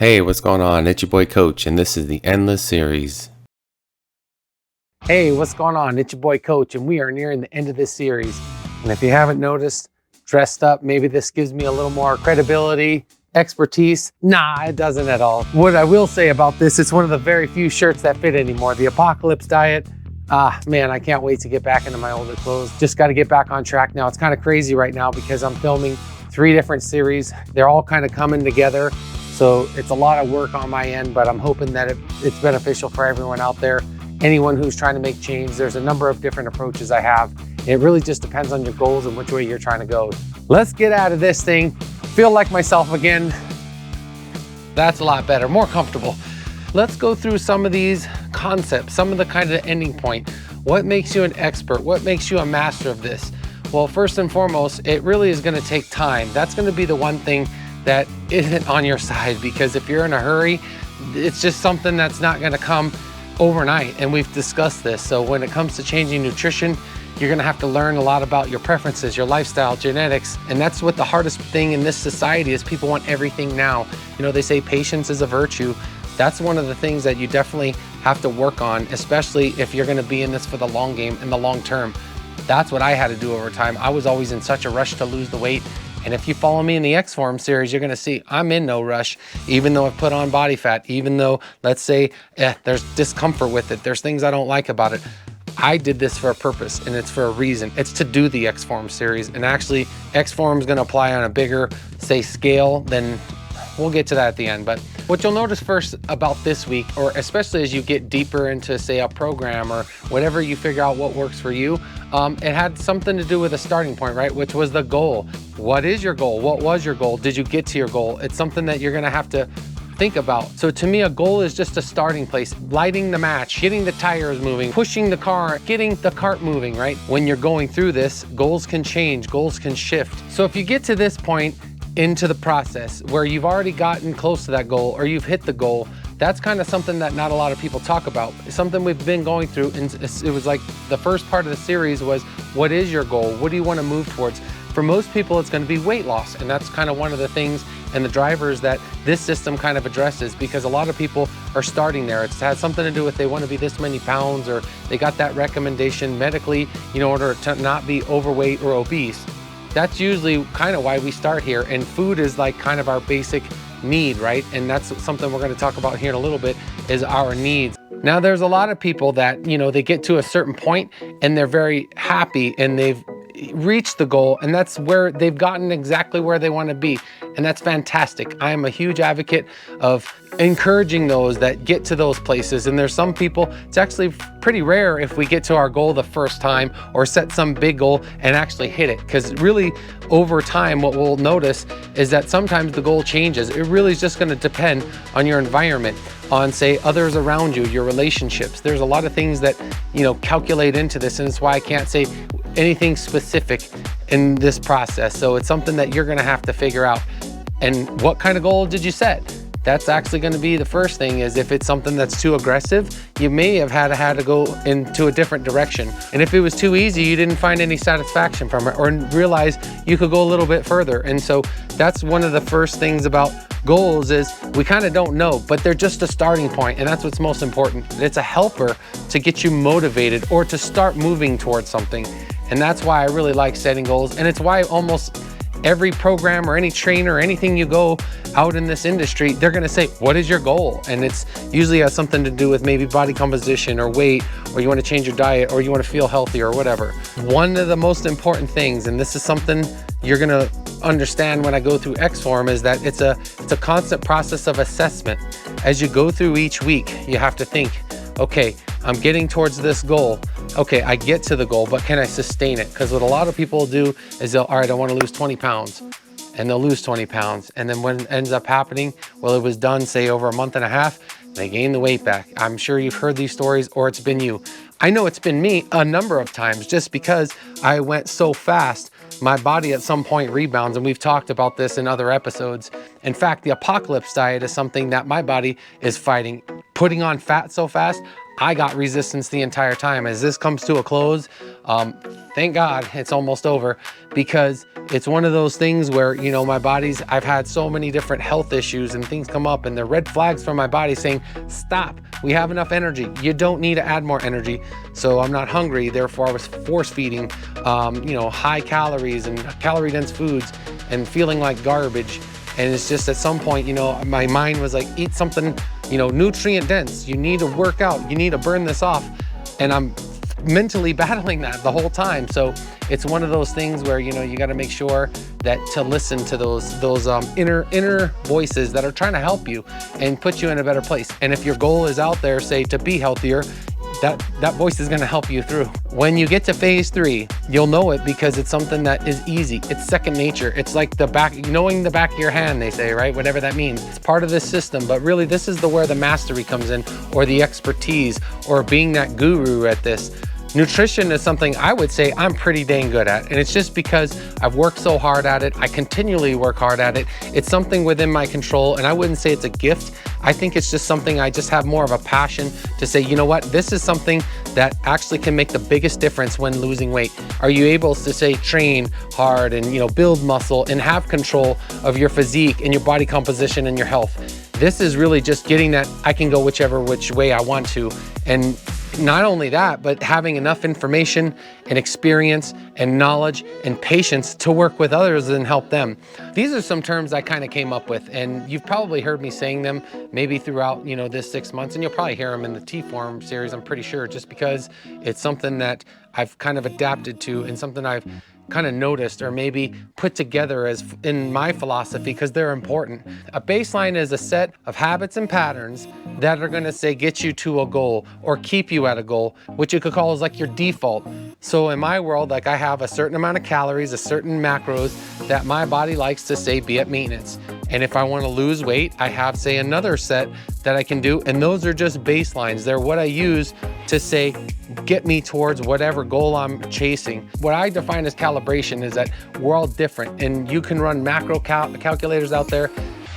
Hey, what's going on? It's your boy Coach, and this is the Endless series. Hey, what's going on? It's your boy Coach, and we are nearing the end of this series. And if you haven't noticed, dressed up, maybe this gives me a little more credibility, expertise. Nah, it doesn't at all. What I will say about this, it's one of the very few shirts that fit anymore. The Apocalypse Diet. Man, I can't wait to get back into my older clothes. Just got to get back on track now. It's kind of crazy right now because I'm filming 3 different series. They're all kind of coming together. So it's a lot of work on my end, but I'm hoping that it's beneficial for everyone out there. Anyone who's trying to make change, there's a number of different approaches I have. It really just depends on your goals and which way you're trying to go. Let's get out of this thing. Feel like myself again. That's a lot better, more comfortable. Let's go through some of these concepts, some of the kind of ending point. What makes you an expert? What makes you a master of this? Well, first and foremost, it really is gonna take time. That's gonna be the one thing that isn't on your side, because if you're in a hurry, it's just something that's not gonna come overnight, and we've discussed this. So when it comes to changing nutrition, you're gonna have to learn a lot about your preferences, your lifestyle, genetics, and that's what the hardest thing in this society is. People want everything now. You know, they say patience is a virtue. That's one of the things that you definitely have to work on, especially if you're gonna be in this for the long game, in the long term. That's what I had to do over time. I was always in such a rush to lose the weight. And if you follow me in the X-Form series, you're gonna see I'm in no rush, even though I've put on body fat, even though, let's say, there's discomfort with it, there's things I don't like about it. I did this for a purpose, and it's for a reason. It's to do the X-Form series. And actually, X-Form is gonna apply on a bigger, say, scale than, we'll get to that at the end. But what you'll notice first about this week, or especially as you get deeper into, say, a program or whatever, you figure out what works for you, it had something to do with a starting point, right? Which was the goal. What is your goal? What was your goal? Did you get to your goal? It's something that you're gonna have to think about. So to me, a goal is just a starting place, lighting the match, getting the tires moving, pushing the car, getting the cart moving, right? When you're going through this, goals can change, goals can shift. So if you get to this point into the process where you've already gotten close to that goal or you've hit the goal, that's kind of something that not a lot of people talk about. It's something we've been going through, and it was like the first part of the series was, what is your goal? What do you want to move towards? For most people, it's going to be weight loss, and that's kind of one of the things and the drivers that this system kind of addresses, because a lot of people are starting there. It has something to do with they want to be this many pounds, or they got that recommendation medically in order to not be overweight or obese. That's usually kind of why we start here, and food is like kind of our basic need, right? And that's something we're going to talk about here in a little bit, is our needs. Now, there's a lot of people that, you know, they get to a certain point and they're very happy and they've reached the goal, and that's where they've gotten exactly where they want to be, and that's fantastic. I am a huge advocate of encouraging those that get to those places. And there's some people, it's actually pretty rare if we get to our goal the first time or set some big goal and actually hit it, because really over time what we'll notice is that sometimes the goal changes. It really is just going to depend on your environment, on, say, others around you, your relationships. There's a lot of things that, you know, calculate into this, and it's why I can't say anything specific in this process. So it's something that you're going to have to figure out. And what kind of goal did you set? That's actually going to be the first thing. Is if it's something that's too aggressive, you may have had to go into a different direction. And if it was too easy, you didn't find any satisfaction from it, or realize you could go a little bit further. And so that's one of the first things about goals, is we kind of don't know, but they're just a starting point, and that's what's most important. It's a helper to get you motivated or to start moving towards something. And that's why I really like setting goals, and it's why almost every program or any trainer or anything you go out in this industry, they're gonna say, what is your goal? And it's usually has something to do with maybe body composition or weight, or you wanna change your diet, or you wanna feel healthy or whatever. One of the most important things, and this is something you're gonna understand when I go through X-Form, is that it's a constant process of assessment. As you go through each week, you have to think, okay, I'm getting towards this goal. Okay, I get to the goal, but can I sustain it? Because what a lot of people do is all right, I want to lose 20 pounds. And they'll lose 20 pounds. And then when it ends up happening, well, it was done, say, over a month and a half, they gain the weight back. I'm sure you've heard these stories, or it's been you. I know it's been me a number of times, just because I went so fast. My body at some point rebounds, and we've talked about this in other episodes. In fact, the Apocalypse Diet is something that my body is fighting. Putting on fat so fast, I got resistance the entire time. As this comes to a close, thank God it's almost over, because It's one of those things where, you know, I've had so many different health issues and things come up, and the red flags from my body saying, stop, we have enough energy. You don't need to add more energy. So I'm not hungry. Therefore, I was force feeding, you know, high calories and calorie dense foods and feeling like garbage. And it's just at some point, you know, my mind was like, eat something, you know, nutrient dense. You need to work out. You need to burn this off. And I'm mentally battling that the whole time. So it's one of those things where, you know, you got to make sure that to listen to those inner voices that are trying to help you and put you in a better place. And if your goal is out there, say, to be healthier, that voice is going to help you through. When you get to phase 3, you'll know it because it's something that is easy. It's second nature. It's like knowing the back of your hand, they say, right? Whatever that means. It's part of this system, but really this is where the mastery comes in, or the expertise, or being that guru at this. Nutrition is something I would say I'm pretty dang good at, and it's just because I've worked so hard at it. I continually work hard at it. It's something within my control, and I wouldn't say it's a gift. I think it's just something I just have more of a passion to say, you know what, this is something that actually can make the biggest difference when losing weight. Are you able to say train hard and, you know, build muscle and have control of your physique and your body composition and your health? This is really just getting that I can go which way I want to. And not only that, but having enough information and experience and knowledge and patience to work with others and help them. These are some terms I kind of came up with, and you've probably heard me saying them maybe throughout, you know, this 6 months, and you'll probably hear them in the T-Form series, I'm pretty sure, just because it's something that I've kind of adapted to and something I've kind of noticed or maybe put together as in my philosophy because they're important. A baseline is a set of habits and patterns that are going to say get you to a goal or keep you at a goal, which you could call as like your default. So in my world, like I have a certain amount of calories, a certain macros that my body likes to say be at maintenance. And if I want to lose weight, I have say another set that I can do. And those are just baselines. They're what I use to say, get me towards whatever goal I'm chasing. What I define as calibration is that we're all different, and you can run macro calculators out there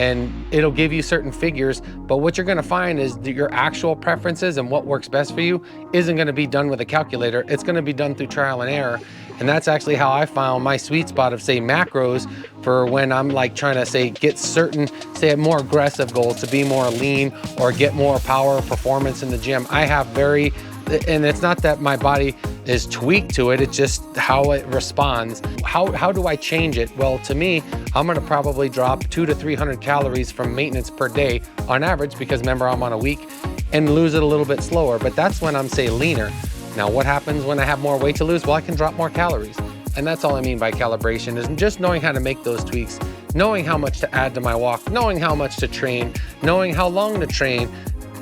and it'll give you certain figures, but what you're gonna find is that your actual preferences and what works best for you isn't gonna be done with a calculator. It's gonna be done through trial and error. And that's actually how I found my sweet spot of say macros for when I'm like trying to say get certain, say more aggressive goals to be more lean or get more power performance in the gym. I have and it's not that my body is tweaked to it, it's just how it responds. How do I change it? Well, to me, I'm gonna probably drop 200 to 300 calories from maintenance per day on average, because remember I'm on a week, and lose it a little bit slower. But that's when I'm say leaner. Now what happens when I have more weight to lose? Well, I can drop more calories. And that's all I mean by calibration, is just knowing how to make those tweaks, knowing how much to add to my walk, knowing how much to train, knowing how long to train.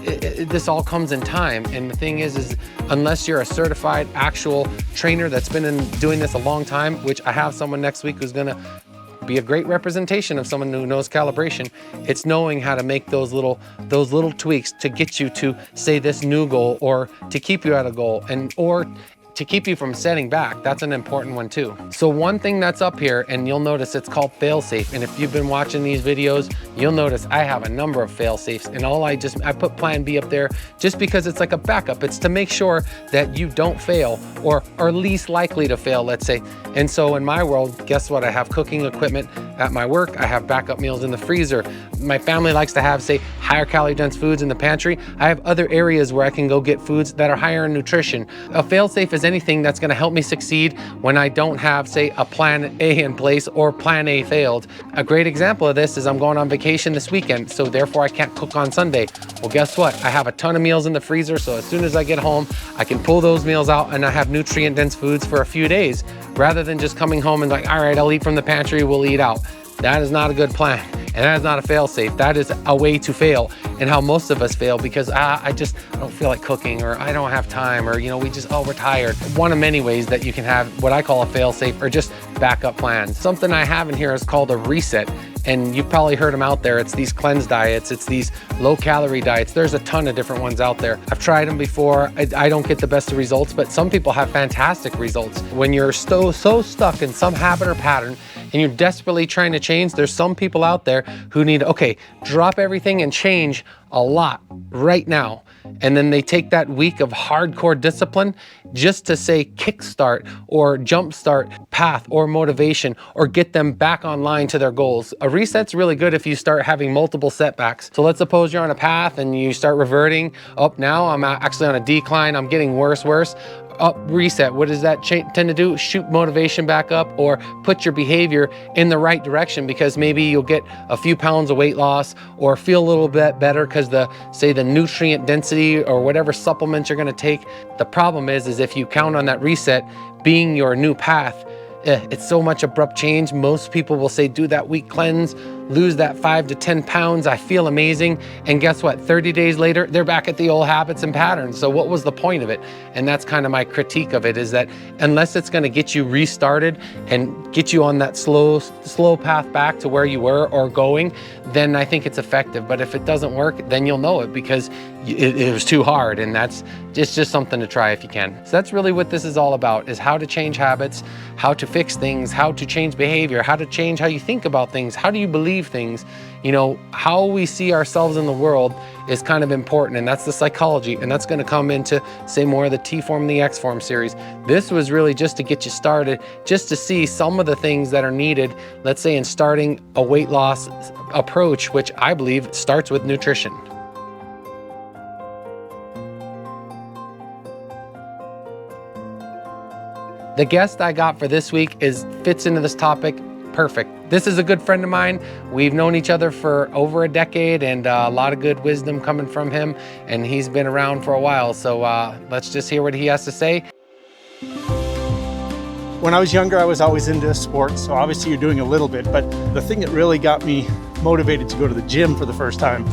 This all comes in time. And the thing is unless you're a certified actual trainer that's been doing this a long time, which I have someone next week who's gonna be a great representation of someone who knows calibration, it's knowing how to make those little tweaks to get you to say this new goal, or to keep you at a goal, or to keep you from setting back. That's an important one too. So one thing that's up here, and you'll notice it's called fail-safe. And if you've been watching these videos, you'll notice I have a number of fail-safes, and I put plan B up there just because it's like a backup. It's to make sure that you don't fail, or are least likely to fail, let's say. And so in my world, guess what? I have cooking equipment at my work. I have backup meals in the freezer. My family likes to have, say, higher calorie dense foods in the pantry. I have other areas where I can go get foods that are higher in nutrition. A fail-safe is anything that's gonna help me succeed when I don't have, say, a plan A in place or plan A failed. A great example of this is I'm going on vacation this weekend, so therefore I can't cook on Sunday. Well, guess what? I have a ton of meals in the freezer, so as soon as I get home, I can pull those meals out and I have nutrient dense foods for a few days, rather than just coming home and like, all right, I'll eat from the pantry, we'll eat out. That is not a good plan, and that is not a fail-safe. That is a way to fail, and how most of us fail because I don't feel like cooking, or I don't have time, or we're tired. One of many ways that you can have what I call a fail-safe, or just backup plans. Something I have in here is called a reset, and you've probably heard them out there. It's these cleanse diets, it's these low-calorie diets. There's a ton of different ones out there. I've tried them before. I don't get the best of results, but some people have fantastic results. When you're so stuck in some habit or pattern, and you're desperately trying to change, there's some people out there who need, okay, drop everything and change a lot right now. and then they take that week of hardcore discipline just to say kickstart or jumpstart path or motivation or get them back online to their goals. A reset's really good if you start having multiple setbacks. So let's suppose you're on a path and you start reverting. Up now I'm actually on a decline, I'm getting worse. Up, reset. What does that tend to do? Shoot motivation back up or put your behavior in the right direction, because maybe you'll get a few pounds of weight loss or feel a little bit better because say the nutrient density or whatever supplements you're going to take. The problem is if you count on that reset being your new path, it's so much abrupt change. Most people will say, do that week cleanse, lose that 5 to 10 pounds, I feel amazing. And guess what? 30 days later, they're back at the old habits and patterns. So what was the point of it? And that's kind of my critique of it, is that unless it's gonna get you restarted and get you on that slow path back to where you were or going, then I think it's effective. But if it doesn't work, then you'll know it because it was too hard, and it's just something to try if you can. So that's really what this is all about, is how to change habits, how to fix things, how to change behavior, how to change how you think about things, how do you believe things. You know, how we see ourselves in the world is kind of important, and that's the psychology, and that's gonna come into, say, more of the T-form and the X-form series. This was really just to get you started, just to see some of the things that are needed, let's say, in starting a weight loss approach, which I believe starts with nutrition. The guest I got for this week fits into this topic perfect. This is a good friend of mine. We've known each other for over a decade, and a lot of good wisdom coming from him, and he's been around for a while. So let's just hear what he has to say. When I was younger, I was always into sports, so obviously you're doing a little bit, but the thing that really got me motivated to go to the gym for the first time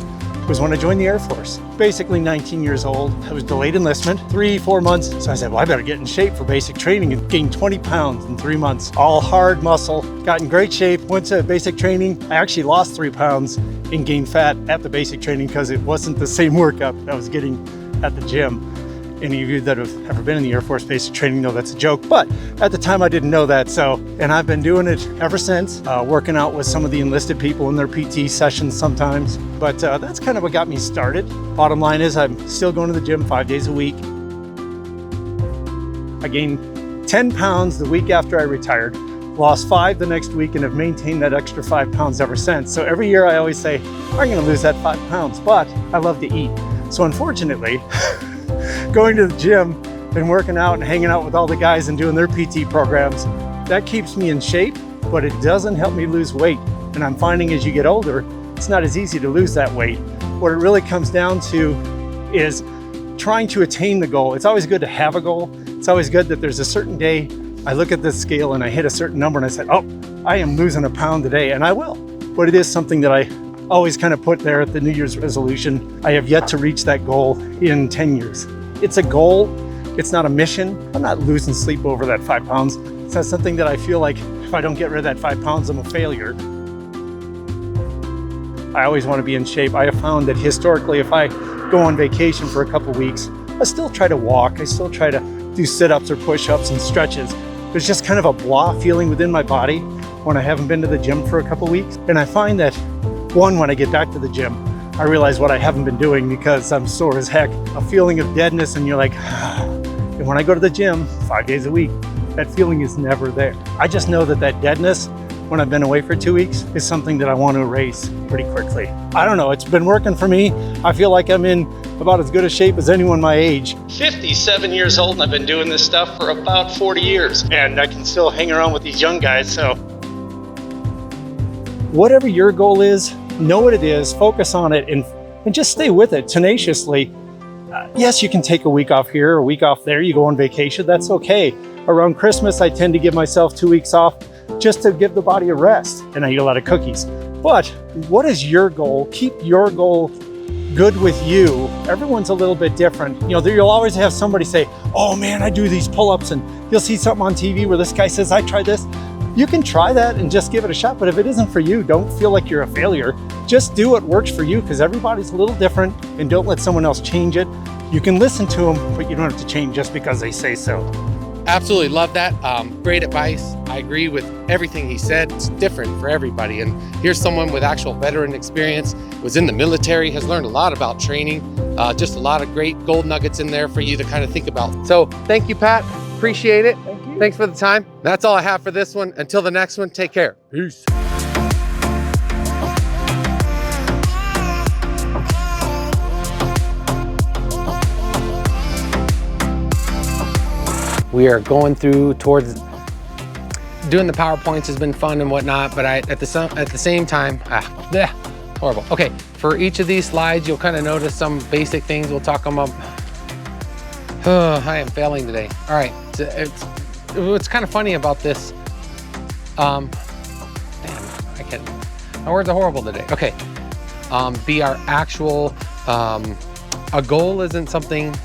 was when I joined the Air Force. Basically 19 years old, I was delayed enlistment, 3-4 months. So I said, well, I better get in shape for basic training, and gained 20 pounds in 3 months. All hard muscle, got in great shape, went to basic training. I actually lost 3 pounds and gained fat at the basic training because it wasn't the same workout I was getting at the gym. Any of you that have ever been in the Air Force basic training know that's a joke, but at the time I didn't know that. And I've been doing it ever since, working out with some of the enlisted people in their PT sessions sometimes. But that's kind of what got me started. Bottom line is I'm still going to the gym 5 days a week. I gained 10 pounds the week after I retired, lost 5 the next week, and have maintained that extra 5 pounds ever since. So every year I always say, I'm gonna lose that 5 pounds, but I love to eat. So unfortunately, going to the gym and working out and hanging out with all the guys and doing their PT programs, that keeps me in shape, but it doesn't help me lose weight. And I'm finding as you get older, it's not as easy to lose that weight. What it really comes down to is trying to attain the goal. It's always good to have a goal. It's always good that there's a certain day I look at this scale and I hit a certain number and I said, oh, I am losing a pound today, and I will. But it is something that I always kind of put there at the New Year's resolution. I have yet to reach that goal in 10 years. It's a goal, it's not a mission. I'm not losing sleep over that 5 pounds. It's not something that I feel like if I don't get rid of that 5 pounds, I'm a failure. I always want to be in shape. I have found that historically, if I go on vacation for a couple weeks, I still try to walk. I still try to do sit-ups or push-ups and stretches. There's just kind of a blah feeling within my body when I haven't been to the gym for a couple weeks. And I find that, one, when I get back to the gym, I realize what I haven't been doing because I'm sore as heck. A feeling of deadness, and you're like, and when I go to the gym 5 days a week, that feeling is never there. I just know that that deadness, when I've been away for 2 weeks, is something that I want to erase pretty quickly. I don't know, it's been working for me. I feel like I'm in about as good a shape as anyone my age. 57 years old, and I've been doing this stuff for about 40 years. And I can still hang around with these young guys, so. Whatever your goal is, know what it is, focus on it, and just stay with it tenaciously. Yes, you can take a week off here, a week off there, you go on vacation, that's okay. Around Christmas, I tend to give myself 2 weeks off just to give the body a rest, and I eat a lot of cookies. But what is your goal? Keep your goal good with you. Everyone's a little bit different. You know, you'll always have somebody say, oh man, I do these pull-ups, and you'll see something on TV where this guy says, I tried this. You can try that and just give it a shot, but if it isn't for you, don't feel like you're a failure. Just do what works for you, because everybody's a little different, and don't let someone else change it. You can listen to them, but you don't have to change just because they say so. Absolutely love that. Great advice. I agree with everything he said. It's different for everybody. And here's someone with actual veteran experience, was in the military, has learned a lot about training. Just a lot of great gold nuggets in there for you to kind of think about. So thank you, Pat. Appreciate it. Thank you. Thanks for the time. That's all I have for this one. Until the next one, take care. Peace. We are going through towards doing the PowerPoints has been fun and whatnot, but at the same time, horrible. Okay, for each of these slides, you'll kind of notice some basic things. We'll talk them up. I am failing today. All right, what's kind of funny about this, damn, I can't, my words are horrible today. Okay, be our actual, a goal isn't something,